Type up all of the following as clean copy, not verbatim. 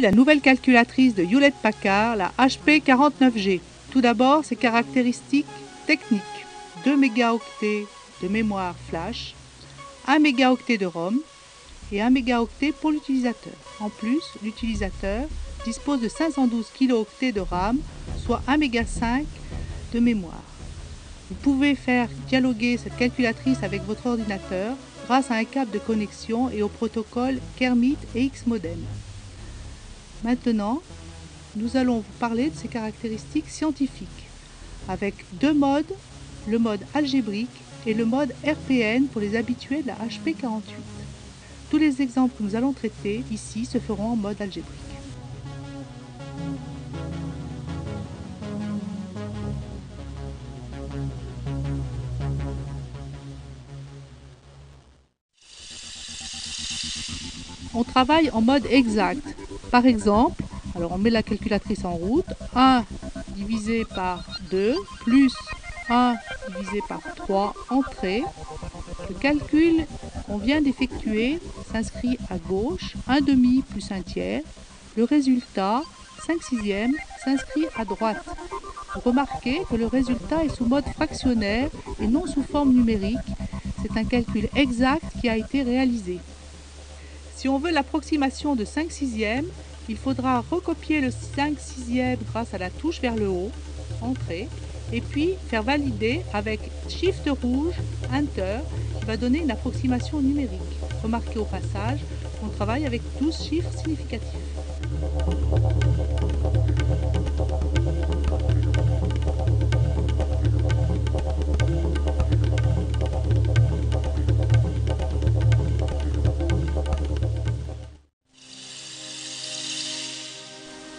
Voici la nouvelle calculatrice de Hewlett-Packard, la HP49G. Tout d'abord, ses caractéristiques techniques. 2 mégaoctets de mémoire flash, 1 mégaoctet de ROM et 1 mégaoctet pour l'utilisateur. En plus, l'utilisateur dispose de 512 kilooctets de RAM, soit 1 méga 5 de mémoire. Vous pouvez faire dialoguer cette calculatrice avec votre ordinateur grâce à un câble de connexion et au protocole Kermit et Xmodem. Maintenant, nous allons vous parler de ses caractéristiques scientifiques avec deux modes, le mode algébrique et le mode RPN pour les habitués de la HP48. Tous les exemples que nous allons traiter ici se feront en mode algébrique. On travaille en mode exact. Par exemple, alors on met la calculatrice en route, 1 divisé par 2 plus 1 divisé par 3, entrée. Le calcul qu'on vient d'effectuer s'inscrit à gauche, 1 demi plus 1 tiers. Le résultat, 5 sixièmes, s'inscrit à droite. Remarquez que le résultat est sous mode fractionnaire et non sous forme numérique. C'est un calcul exact qui a été réalisé. Si on veut l'approximation de 5 sixièmes, il faudra recopier le 5 sixièmes grâce à la touche vers le haut, Entrée, et puis faire valider avec Shift rouge, Enter, qui va donner une approximation numérique. Remarquez au passage qu'on travaille avec 12 chiffres significatifs.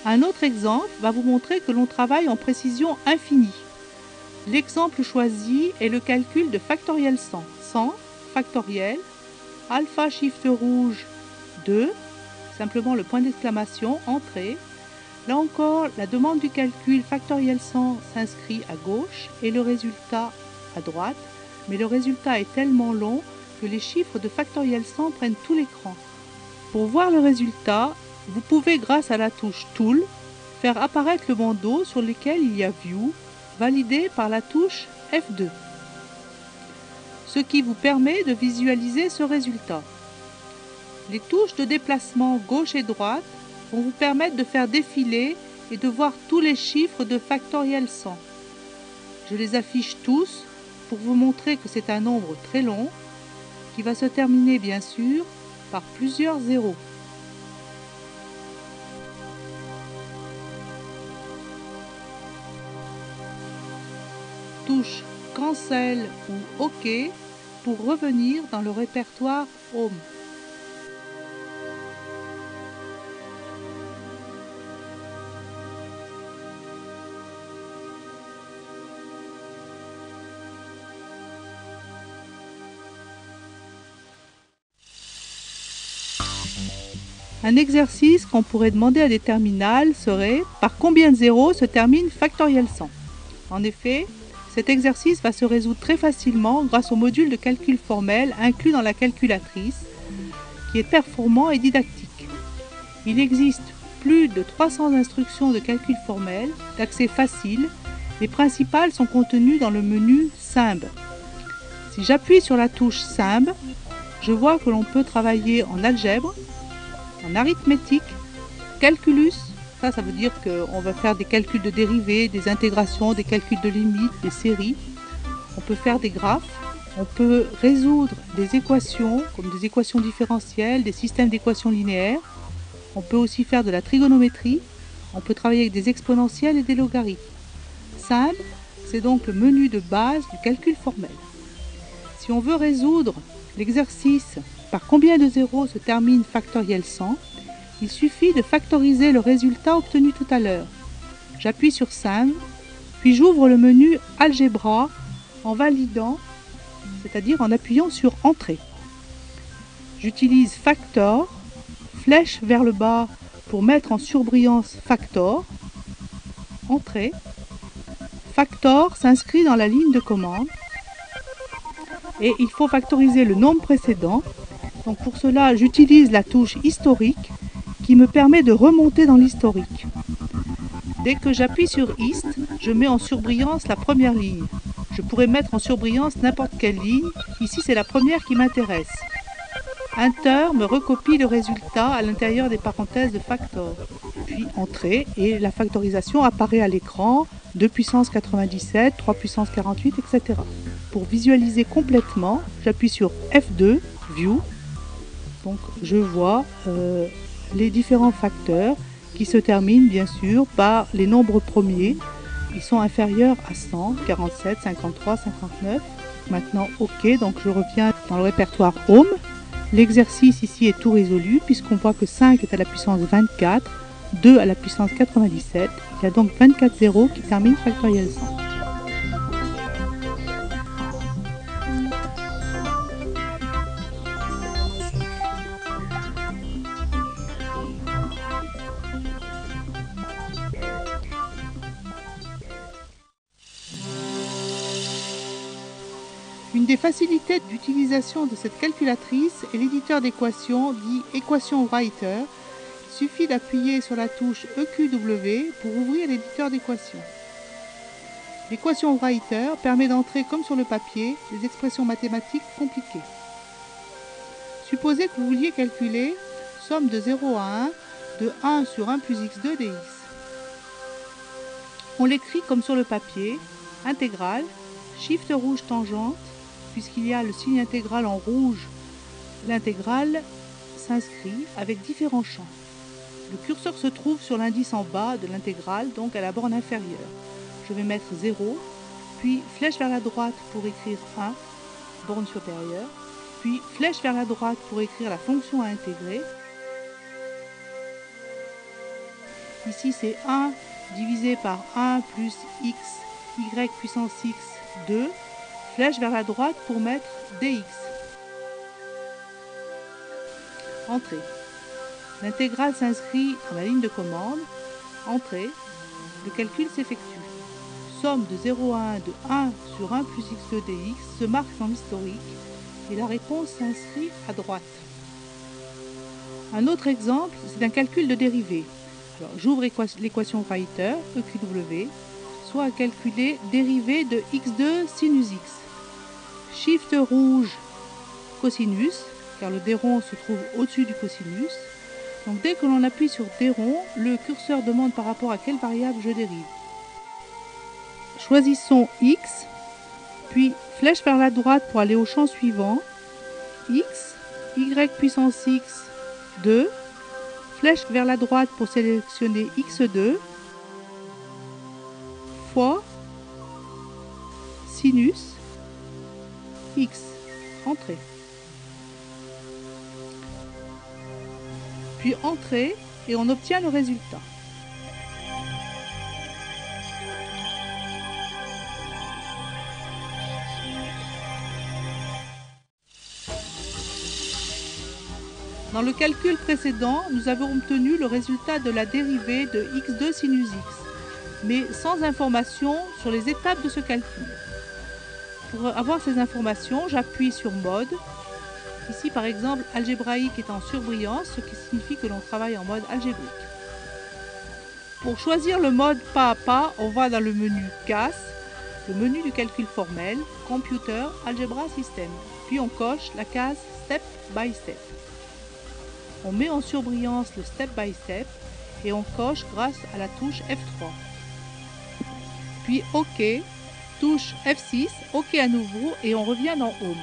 Un autre exemple va vous montrer que l'on travaille en précision infinie. L'exemple choisi est le calcul de factoriel 100. 100, factoriel, alpha shift rouge 2, simplement le point d'exclamation, entrée. Là encore, la demande du calcul factoriel 100 s'inscrit à gauche et le résultat à droite, mais le résultat est tellement long que les chiffres de factoriel 100 prennent tout l'écran. Pour voir le résultat, vous pouvez, grâce à la touche Tool, faire apparaître le bandeau sur lequel il y a View, validé par la touche F2, ce qui vous permet de visualiser ce résultat. Les touches de déplacement gauche et droite vont vous permettre de faire défiler et de voir tous les chiffres de factoriel 100. Je les affiche tous pour vous montrer que c'est un nombre très long, qui va se terminer bien sûr par plusieurs zéros. Touche Cancel ou OK pour revenir dans le répertoire Home. Un exercice qu'on pourrait demander à des terminales serait: par combien de zéros se termine factoriel 100? En effet, cet exercice va se résoudre très facilement grâce au module de calcul formel inclus dans la calculatrice, qui est performant et didactique. Il existe plus de 300 instructions de calcul formel, d'accès facile. Les principales sont contenues dans le menu Symb. Si j'appuie sur la touche Symb, je vois que l'on peut travailler en algèbre, en arithmétique, calculus. Ça veut dire qu'on va faire des calculs de dérivés, des intégrations, des calculs de limites, des séries. On peut faire des graphes. On peut résoudre des équations, comme des équations différentielles, des systèmes d'équations linéaires. On peut aussi faire de la trigonométrie. On peut travailler avec des exponentielles et des logarithmes. Symb, c'est donc le menu de base du calcul formel. Si on veut résoudre l'exercice par combien de zéros se termine factoriel 100, il suffit de factoriser le résultat obtenu tout à l'heure. J'appuie sur Symb, puis j'ouvre le menu Algebra en validant, c'est-à-dire en appuyant sur Entrée. J'utilise Factor, flèche vers le bas pour mettre en surbrillance Factor, Entrée. Factor s'inscrit dans la ligne de commande et il faut factoriser le nombre précédent. Donc pour cela, j'utilise la touche historique qui qui me permet de remonter dans l'historique. Dès que j'appuie sur Hist, je mets en surbrillance la première ligne. Je pourrais mettre en surbrillance n'importe quelle ligne. Ici, c'est la première qui m'intéresse. Enter me recopie le résultat à l'intérieur des parenthèses de factor. Puis Entrée et la factorisation apparaît à l'écran, 2 puissance 97, 3 puissance 48, etc. Pour visualiser complètement, j'appuie sur F2, View. Donc je vois les différents facteurs qui se terminent bien sûr par les nombres premiers. Ils sont inférieurs à 100, 47, 53, 59. Maintenant OK, donc je reviens dans le répertoire Home. L'exercice ici est tout résolu puisqu'on voit que 5 est à la puissance 24, 2 à la puissance 97. Il y a donc 24 zéros qui terminent factoriel 100. Une des facilités d'utilisation de cette calculatrice est l'éditeur d'équations dit Equation Writer. Il suffit d'appuyer sur la touche EQW pour ouvrir l'éditeur d'équations. L'équation Writer permet d'entrer comme sur le papier des expressions mathématiques compliquées. Supposez que vous vouliez calculer somme de 0 à 1 de 1 sur 1 plus x2 dx. On l'écrit comme sur le papier, intégrale, shift rouge tangente. Puisqu'il y a le signe intégral en rouge, l'intégrale s'inscrit avec différents champs. Le curseur se trouve sur l'indice en bas de l'intégrale, donc à la borne inférieure. Je vais mettre 0, puis flèche vers la droite pour écrire 1, borne supérieure, puis flèche vers la droite pour écrire la fonction à intégrer. Ici c'est 1 divisé par 1 plus x, y puissance x, 2. Flèche vers la droite pour mettre dx. Entrée. L'intégrale s'inscrit dans la ligne de commande. Entrée. Le calcul s'effectue. Somme de 0 à 1 de 1 sur 1 plus x2 dx se marque dans l'historique et la réponse s'inscrit à droite. Un autre exemple, c'est un calcul de dérivée. Alors, j'ouvre l'équation Writer, EQW, soit à calculer dérivée de x2 sinus x. Shift rouge cosinus, car le D rond se trouve au-dessus du cosinus. Donc dès que l'on appuie sur D rond, le curseur demande par rapport à quelle variable je dérive. Choisissons x, puis flèche vers la droite pour aller au champ suivant. X, y puissance x, 2. Flèche vers la droite pour sélectionner x2, fois sinus x. Entrée. Puis entrée et on obtient le résultat. Dans le calcul précédent, nous avons obtenu le résultat de la dérivée de x2 sinus x, mais sans information sur les étapes de ce calcul. Pour avoir ces informations, j'appuie sur Mode. Ici, par exemple, algébraïque est en surbrillance, ce qui signifie que l'on travaille en mode algébrique. Pour choisir le mode pas à pas, on va dans le menu CAS, le menu du calcul formel, Computer, Algebra, System. Puis on coche la case Step by Step. On met en surbrillance le Step by Step et on coche grâce à la touche F3. Puis OK. Touche F6, OK à nouveau et on revient dans Home.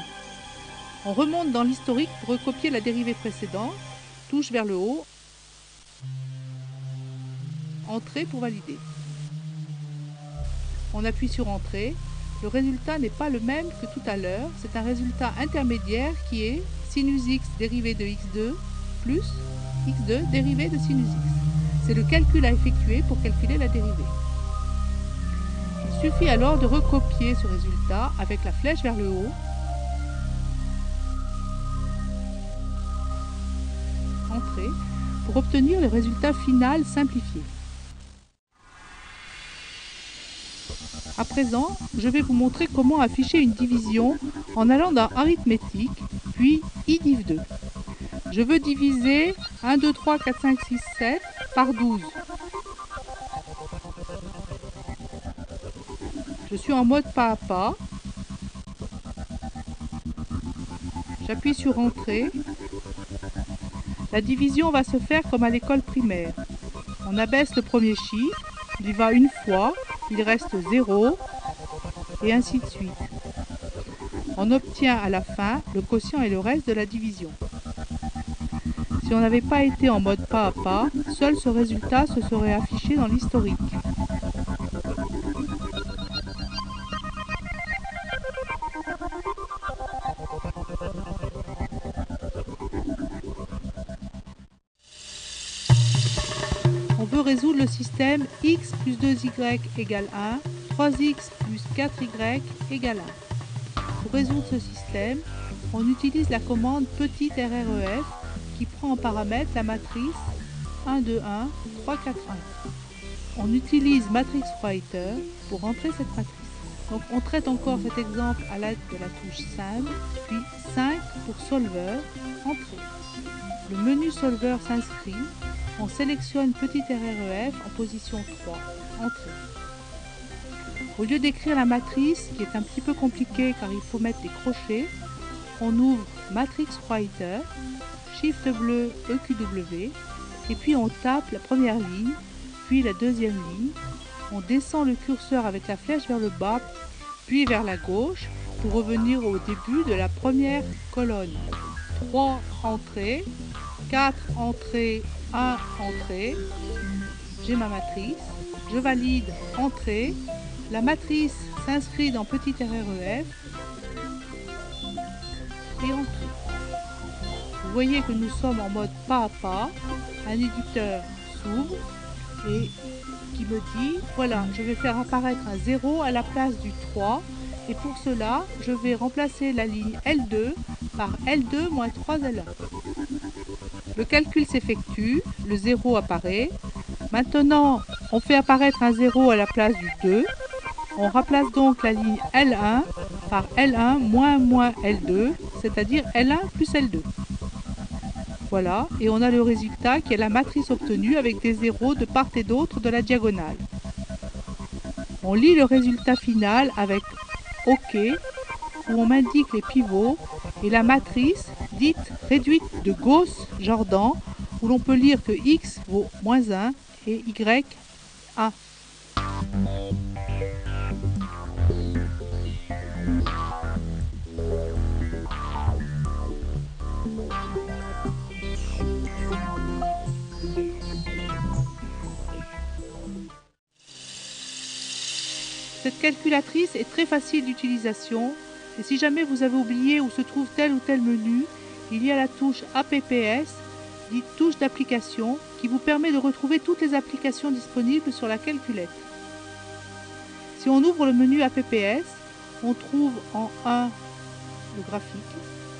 On remonte dans l'historique pour recopier la dérivée précédente, touche vers le haut, Entrée pour valider. On appuie sur Entrée, le résultat n'est pas le même que tout à l'heure, c'est un résultat intermédiaire qui est sinus x dérivé de x2 plus x2 dérivé de sinus x. C'est le calcul à effectuer pour calculer la dérivée. Il suffit alors de recopier ce résultat avec la flèche vers le haut, Entrée, pour obtenir le résultat final simplifié. À présent, je vais vous montrer comment afficher une division en allant dans Arithmétique, puis IDIV2. Je veux diviser 1, 2, 3, 4, 5, 6, 7 par 12. Je suis en mode pas à pas. J'appuie sur Entrée. La division va se faire comme à l'école primaire. On abaisse le premier chiffre, il va une fois, il reste 0, et ainsi de suite. On obtient à la fin le quotient et le reste de la division. Si on n'avait pas été en mode pas à pas, seul ce résultat se serait affiché dans l'historique. On veut résoudre le système x plus 2y égale 1, 3x plus 4y égale 1. Pour résoudre ce système, on utilise la commande petit RREF qui prend en paramètre la matrice 1, 2, 1, 3, 4, 1. On utilise Matrix Writer pour rentrer cette matrice. Donc on traite encore cet exemple à l'aide de la touche Simple, puis 5 pour Solver, Entrée. Le menu Solver s'inscrit. On sélectionne petit RREF en position 3, Entrée. Au lieu d'écrire la matrice, qui est un petit peu compliquée car il faut mettre des crochets, on ouvre Matrix Writer, Shift bleu EQW, et puis on tape la première ligne, puis la deuxième ligne. On descend le curseur avec la flèche vers le bas, puis vers la gauche, pour revenir au début de la première colonne. 3 entrées, 4 entrées, 1 entrée, j'ai ma matrice, je valide entrée, la matrice s'inscrit dans petit RREF et entrée. Vous voyez que nous sommes en mode pas à pas, un éditeur s'ouvre et qui me dit, voilà, je vais faire apparaître un 0 à la place du 3 et pour cela, je vais remplacer la ligne L2 par L2 moins 3L1. Le calcul s'effectue, le 0 apparaît. Maintenant, on fait apparaître un 0 à la place du 2. On remplace donc la ligne L1 par L1 moins L2, c'est-à-dire L1 plus L2. Voilà, et on a le résultat qui est la matrice obtenue avec des zéros de part et d'autre de la diagonale. On lit le résultat final avec OK, où on m'indique les pivots, et la matrice dite réduite de Gauss-Jordan, où l'on peut lire que x vaut moins 1 et y 1. Cette calculatrice est très facile d'utilisation et si jamais vous avez oublié où se trouve tel ou tel menu, il y a la touche APPS, dite touche d'application, qui vous permet de retrouver toutes les applications disponibles sur la calculette. Si on ouvre le menu APPS, on trouve en 1 le graphique,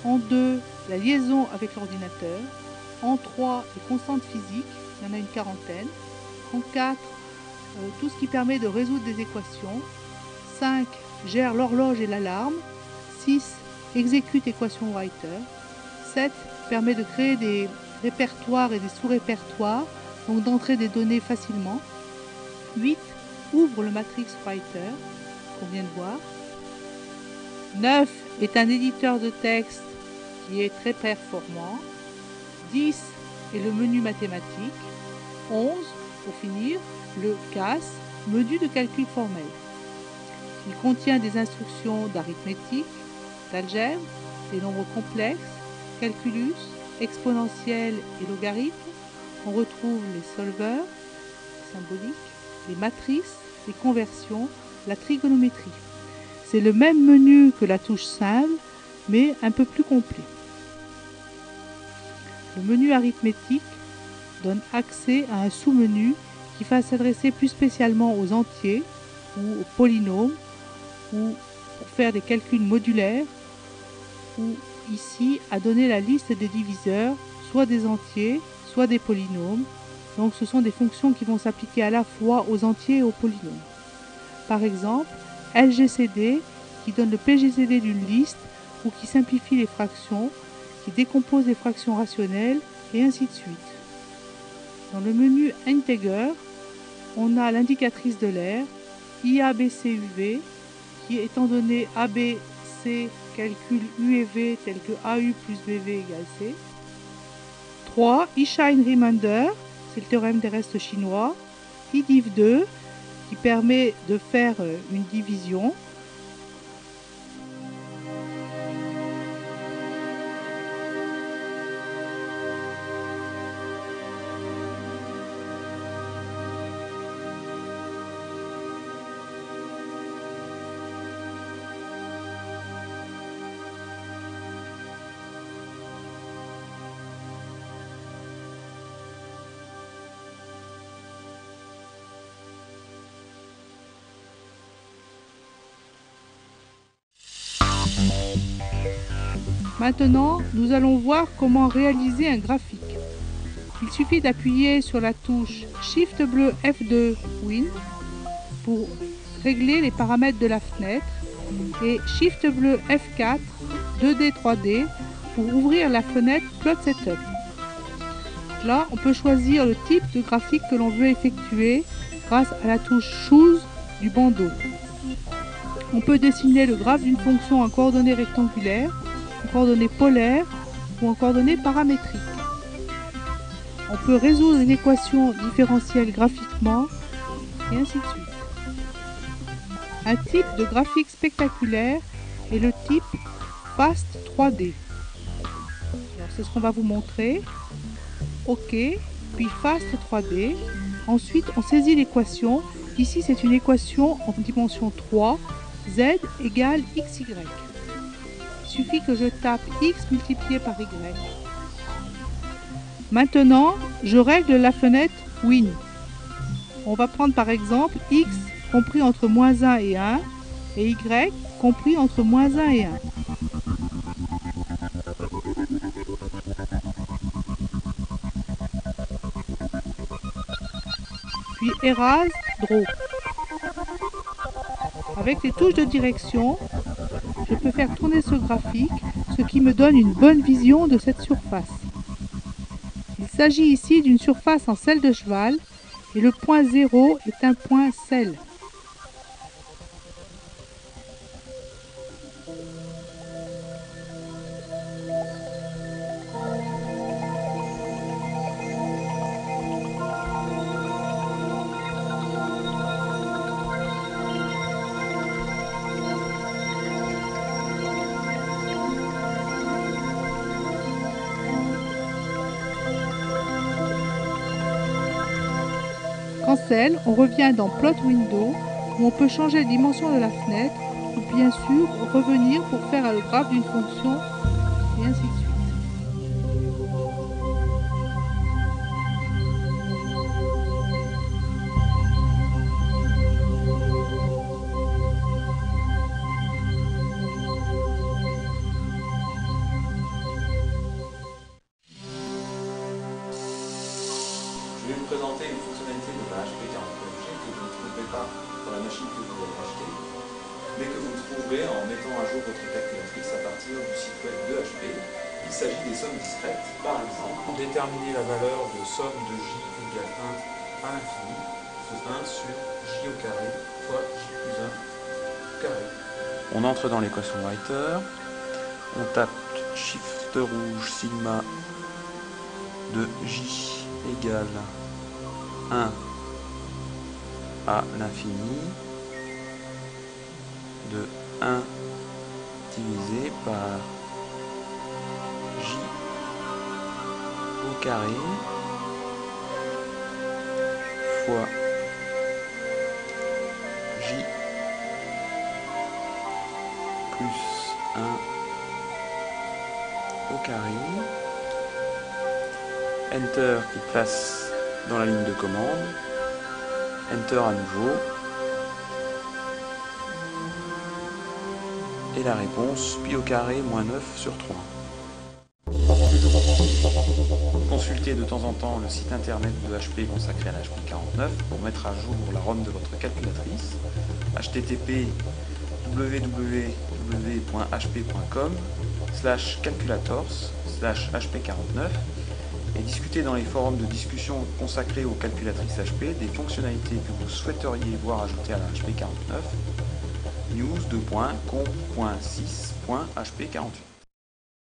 en 2 la liaison avec l'ordinateur, en 3 les constantes physiques, il y en a une quarantaine, en 4 tout ce qui permet de résoudre des équations, 5 gère l'horloge et l'alarme, 6 exécute équation writer, 7 permet de créer des répertoires et des sous-répertoires, donc d'entrer des données facilement, 8 ouvre le matrix writer qu'on vient de voir, 9 est un éditeur de texte qui est très performant, 10 est le menu mathématique, 11 pour finir le CAS, menu de calcul formel. Il contient des instructions d'arithmétique, d'algèbre, des nombres complexes, calculus, exponentiels et logarithmes. On retrouve les solvers, symboliques, les matrices, les conversions, la trigonométrie. C'est le même menu que la touche simple, mais un peu plus complet. Le menu arithmétique donne accès à un sous-menu qui va s'adresser plus spécialement aux entiers ou aux polynômes ou pour faire des calculs modulaires ou ici à donner la liste des diviseurs, soit des entiers, soit des polynômes. Donc ce sont des fonctions qui vont s'appliquer à la fois aux entiers et aux polynômes. Par exemple, LGCD qui donne le PGCD d'une liste ou qui simplifie les fractions, qui décompose les fractions rationnelles et ainsi de suite. Dans le menu Integer, on a l'indicatrice de l'air, IABCUV, qui étant donné ABC calcule U et V tel que AU plus BV égale C. 3. eShine Remainder, c'est le théorème des restes chinois. iDiv2, qui permet de faire une division. Maintenant, nous allons voir comment réaliser un graphique. Il suffit d'appuyer sur la touche Shift bleu F2 Win pour régler les paramètres de la fenêtre et Shift bleu F4 2D 3D pour ouvrir la fenêtre Plot Setup. Là, on peut choisir le type de graphique que l'on veut effectuer grâce à la touche Choose du bandeau. On peut dessiner le graphe d'une fonction en coordonnées rectangulaires, en coordonnées polaires ou en coordonnées paramétriques. On peut résoudre une équation différentielle graphiquement et ainsi de suite. Un type de graphique spectaculaire est le type Fast 3D. C'est ce qu'on va vous montrer. OK, puis Fast 3D. Ensuite, on saisit l'équation. Ici, c'est une équation en dimension 3. Z égale XY. Il suffit que je tape X multiplié par Y. Maintenant, je règle la fenêtre Win. On va prendre par exemple X compris entre moins 1 et 1 et Y compris entre moins 1 et 1. Puis Erase, Draw. Avec les touches de direction, je peux faire tourner ce graphique, ce qui me donne une bonne vision de cette surface. Il s'agit ici d'une surface en selle de cheval et le point 0 est un point selle. Cancel, on revient dans Plot Window où on peut changer la dimension de la fenêtre ou bien sûr revenir pour faire le graphe d'une fonction et ainsi de suite. Je vais vous présenter une fonctionnalité de la HP49G que vous ne trouverez pas dans la machine que vous allez acheter, mais que vous trouverez en mettant à jour votre calculatrice à partir du site web de HP. Il s'agit des sommes discrètes, par exemple. Pour déterminer la valeur de somme de J égale 1 à l'infini, c'est 1 sur J au carré fois J plus 1 au carré. On entre dans l'équation Writer, on tape Shift rouge sigma de J égale 1 à l'infini de 1 divisé par J au carré fois J plus 1 au carré. Enter qui place dans la ligne de commande, Enter à nouveau, et la réponse pi au carré moins 9 sur 3. Consultez de temps en temps le site internet de HP consacré à la HP49 pour mettre à jour la ROM de votre calculatrice, http www.hp.com/calculators/hp49 et discutez dans les forums de discussion consacrés aux calculatrices HP des fonctionnalités que vous souhaiteriez voir ajoutées à la HP49 news.com.6.hp48.